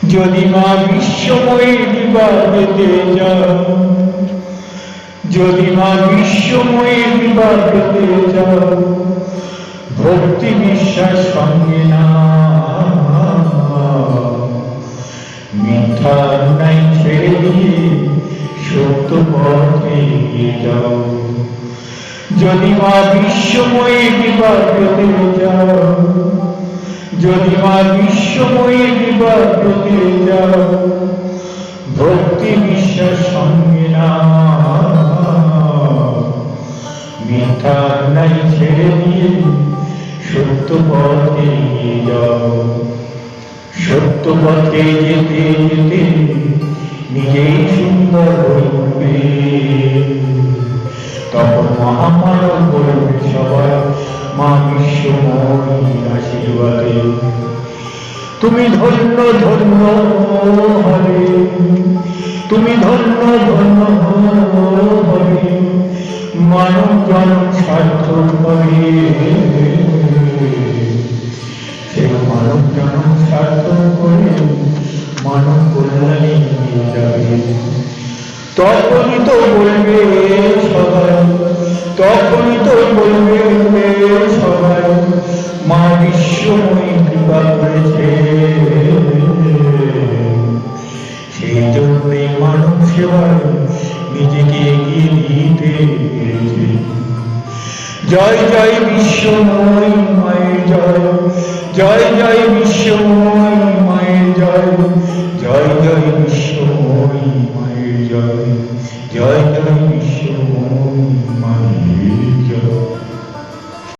যদি মা বিশ্বময়ী বিবাহেতে যাও, যদি মা বিশ্বময়ী বিবাহেতে যাও, ভক্তি বিশ্বাস সঙ্গে না, মিথ্যা নাই ছেড়ে দিয়ে সত্য পথে এগিয়ে যাও। যদি মা বিশ্বময়ী বিবাহেতে যাও, যদি মা বিশ্বময়ী বিবাহেতে যাও, ভক্তি বিশ্বাস সঙ্গে না, মিথ্যা নাই ছেড়ে দিয়ে সত্য পথে এগিয়ে যাও। সত্য পথে যেতে যেতে নিজেই সুন্দর হয়ে উঠবে, তখন মহামানব বলবে সবাই মা বিশ্বময়ীর আশীর্বাদে। তুমি ধন্য ধন্য হবে, তুমি ধন্য ধন্য হবে, মানব জন্ম সার্থক হবে, সেই মানব জন্ম সার্থক করে মানব কল্যাণে নিয়ে যাবে। তখনই তো বলবে সবাই, তখনই তো বলবে সবাই মা বিশ্বময়ী কৃপা করেছে। সেই জন্যে মানব সেবায় নিজেকে এগিয়ে দিতে পেরেছে। জয় জয় বিশ্বময়ী মায়ের জয়, জয় জয় বিশ্বময়ী মায়ের জয়, জয় জয় বিশ্ব